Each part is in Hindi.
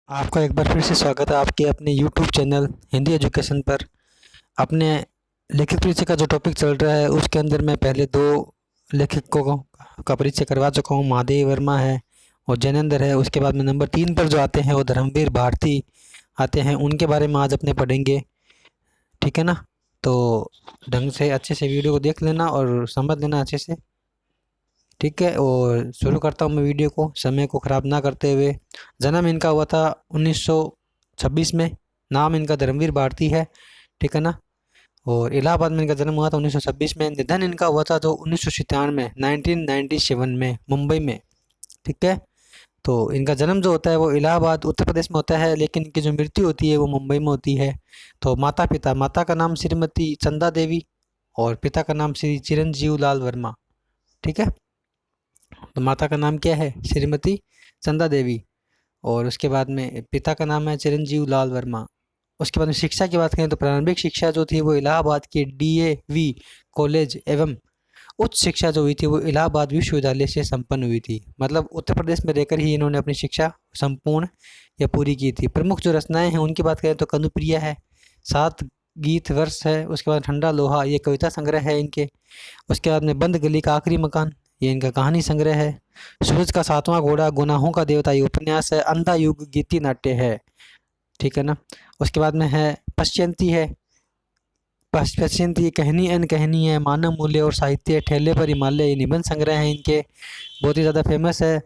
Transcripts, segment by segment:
आपका एक बार फिर से स्वागत है आपके अपने यूट्यूब चैनल हिंदी एजुकेशन पर। अपने लेखक परिचय का जो टॉपिक चल रहा है उसके अंदर मैं पहले दो लेखकों का परिचय करवा चुका हूँ। महादेवी वर्मा है और जैनेंद्र है। उसके बाद में नंबर 3 पर जो आते हैं वो धर्मवीर भारती आते हैं। उनके बारे में आज अपने पढ़ेंगे, ठीक है ना। तो ढंग से अच्छे से वीडियो को देख लेना और समझ लेना अच्छे से, ठीक है। और शुरू करता हूँ मैं वीडियो को समय को ख़राब ना करते हुए। जन्म इनका हुआ था 1926 में। नाम इनका धर्मवीर भारती है, ठीक है ना। और इलाहाबाद में इनका जन्म हुआ था 1926 में। निधन इनका हुआ था जो 1997 1997 में मुंबई में, ठीक है। तो इनका जन्म जो होता है वो इलाहाबाद उत्तर प्रदेश में होता है, लेकिन इनकी जो मृत्यु होती है वो मुंबई में होती है। तो माता का नाम श्रीमती चंदा देवी और पिता का नाम श्री चिरंजीव लाल वर्मा, ठीक है। तो माता का नाम क्या है? श्रीमती चंदा देवी। और उसके बाद में पिता का नाम है चिरंजीव लाल वर्मा। उसके बाद में शिक्षा की बात करें तो प्रारंभिक शिक्षा जो थी वो इलाहाबाद के डीएवी कॉलेज एवं उच्च शिक्षा जो हुई थी वो इलाहाबाद विश्वविद्यालय से संपन्न हुई थी। मतलब उत्तर प्रदेश में रहकर ही इन्होंने अपनी शिक्षा संपूर्ण या पूरी की थी। प्रमुख जो रचनाएं हैं उनकी बात करें तो कनुप्रिया है, सात गीत वर्ष है। उसके बाद ठंडा लोहा ये कविता संग्रह है इनके। उसके बाद में बंद गली का आखिरी मकान ये इनका कहानी संग्रह है। सूरज का सातवां घोड़ा, गुनाहों का देवता ये उपन्यास है। अंधा युग गीति नाट्य है, ठीक है ना। उसके बाद में है पश्चिंती है। पश्चिंती कहनी अन कहनी है, मानव मूल्य और साहित्य, ठेले पर हिमालय ये निबंध संग्रह है इनके, बहुत ही ज़्यादा फेमस है,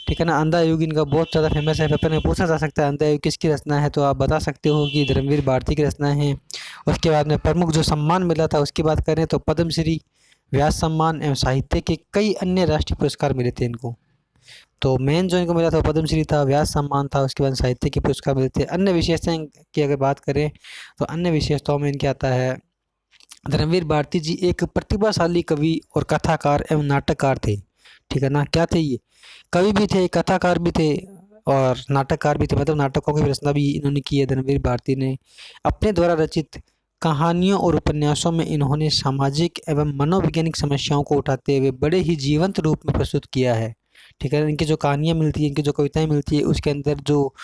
ठीक है ना। अंधा युग इनका बहुत ज़्यादा फेमस है। पेपर में पूछा जा सकता है अंधा युग किसकी रचना है, तो आप बता सकते हो कि धर्मवीर भारती की रचना है। उसके बाद में प्रमुख जो सम्मान मिला था उसकी बात करें तो पद्मश्री, व्यास सम्मान एवं साहित्य के कई अन्य राष्ट्रीय पुरस्कार मिले थे इनको। तो मेन जो इनको मिला था वो पद्मश्री था, व्यास सम्मान था, उसके बाद साहित्य के पुरस्कार मिले थे। अन्य विशेषताएं की अगर बात करें तो अन्य विशेषताओं में इनके आता है धर्मवीर भारती जी एक प्रतिभाशाली कवि और कथाकार एवं नाटककार थे, ठीक है ना। क्या थे ये? कवि भी थे, कथाकार भी थे और नाटककार भी थे। मतलब नाटकों की रचना भी इन्होंने की है धर्मवीर भारती ने। अपने द्वारा रचित कहानियों और उपन्यासों में इन्होंने सामाजिक एवं मनोवैज्ञानिक समस्याओं को उठाते हुए बड़े ही जीवंत रूप में प्रस्तुत किया है, ठीक है। इनकी जो कहानियाँ मिलती हैं, इनकी जो कविताएं मिलती है उसके अंदर जो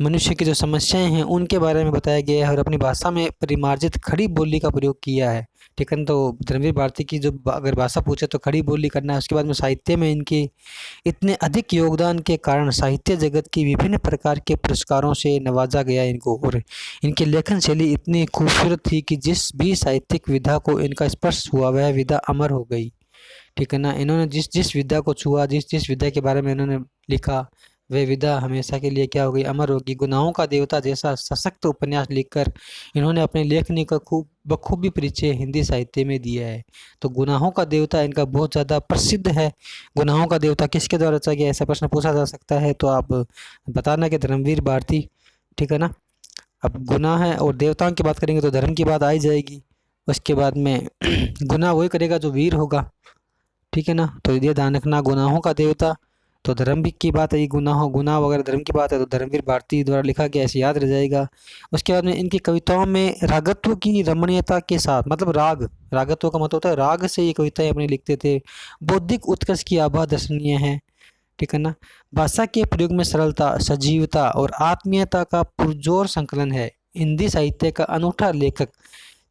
मनुष्य की जो समस्याएं हैं उनके बारे में बताया गया है और अपनी भाषा में परिमार्जित खड़ी बोली का प्रयोग किया है, ठीक है ना। तो धर्मवीर भारती की जो अगर भाषा पूछे तो खड़ी बोली करना है। उसके बाद में साहित्य में इनके इतने अधिक योगदान के कारण साहित्य जगत की विभिन्न प्रकार के पुरस्कारों से नवाजा गया इनको। और इनकी लेखन शैली इतनी खूबसूरत थी कि जिस भी साहित्यिक विधा को इनका स्पर्श हुआ वह विधा अमर हो गई, ठीक है ना। इन्होंने जिस जिस विद्या को छुआ, जिस जिस विद्या के बारे में इन्होंने लिखा वह विद्या हमेशा के लिए क्या हो गई? अमर होगी। गुनाहों का देवता जैसा सशक्त उपन्यास लिखकर इन्होंने अपनी लेखनी का खूब बखूबी परिचय हिंदी साहित्य में दिया है। तो गुनाहों का देवता इनका बहुत ज़्यादा प्रसिद्ध है। गुनाहों का देवता किसके द्वारा रचा गया, ऐसा प्रश्न पूछा जा सकता है तो आप बताना कि धर्मवीर भारती, ठीक है ना। अब गुनाह है और देवताओं की बात करेंगे तो धर्म की बात आ ही जाएगी। उसके बाद में गुनाह वही करेगा जो वीर होगा, ठीक है ना। तो ये ध्यान रखना, गुनाहों का देवता तो धर्म भी की बात है, ये गुनाह वगैरह धर्म की बात है तो धर्मवीर भारती द्वारा लिखा गया, ऐसे याद रह जाएगा। उसके बाद में इनकी कविताओं में रागत्व की रमणीयता के साथ, मतलब रागत्व का मतलब होता है राग से ये कविताएं अपने लिखते थे। बौद्धिक उत्कर्ष की आभा दर्शनीय है, ठीक है ना। भाषा के प्रयोग में सरलता, सजीवता और आत्मीयता का पुरजोर संकलन है। हिंदी साहित्य का अनूठा लेखक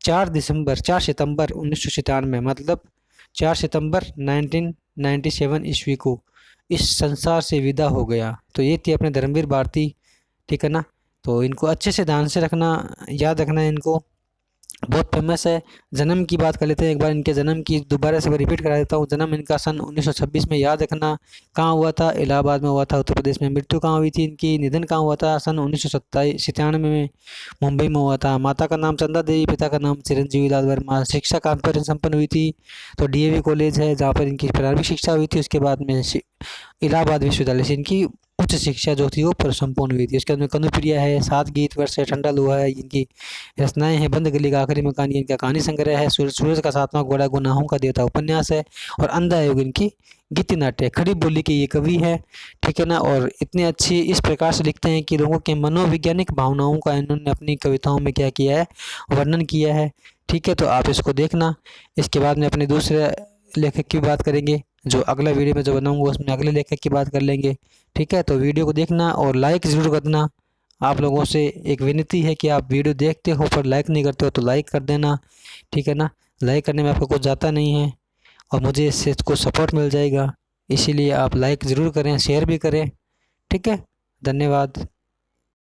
4 सितंबर 1997 मतलब 4 सितंबर 1997 ईस्वी को इस संसार से विदा हो गया। तो ये थी अपने धर्मवीर भारती, ठीक है ना। तो इनको अच्छे से ध्यान से रखना, याद रखना है इनको, बहुत फेमस है। जन्म की बात कर लेते हैं एक बार, इनके जन्म की दोबारा से मैं रिपीट करा देता हूँ। जन्म इनका सन 1926 में, याद रखना। कहाँ हुआ था? इलाहाबाद में हुआ था, उत्तर प्रदेश में। मृत्यु कहाँ हुई थी इनकी? निधन कहाँ हुआ था? सन 1997 में मुंबई में हुआ था। माता का नाम चंदा देवी, पिता का नाम चिरंजीवी लाल वर्मा। शिक्षा कहाँ पर संपन्न हुई थी? तो डीएवी कॉलेज है जहाँ पर इनकी प्रारंभिक शिक्षा हुई थी। उसके बाद में इलाहाबाद विश्वविद्यालय से इनकी उच्च शिक्षा जो थी वो संपूर्ण हुई थी। उसके बाद में कनुप्रिया है, सात गीत वर्ष है, ठंडा लोहा है, इनकी रचनाएं हैं। बंद गली का आखिरी मकान ये इनका कहानी संग्रह है। सूरज का सातवां घोड़ा गुनाहों का देवता उपन्यास है। और अंधा योग इनकी गीति नाट्य। खड़ी बोली के ये कवि है, ठीक है ना। और इतने अच्छी इस प्रकार से लिखते हैं कि लोगों के मनोवैज्ञानिक भावनाओं का इन्होंने अपनी कविताओं में क्या किया है? वर्णन किया है, ठीक है। तो आप इसको देखना। इसके बाद में अपने दूसरे लेखक की बात करेंगे, जो अगला वीडियो में जो बनाऊंगा उसमें अगले लेखक की बात कर लेंगे, ठीक है। तो वीडियो को देखना और लाइक ज़रूर करना। आप लोगों से एक विनती है कि आप वीडियो देखते हो पर लाइक नहीं करते हो तो लाइक कर देना, ठीक है ना। लाइक करने में आपको कुछ जाता नहीं है और मुझे इससे कुछ सपोर्ट मिल जाएगा, इसीलिए आप लाइक ज़रूर करें, शेयर भी करें, ठीक है। धन्यवाद।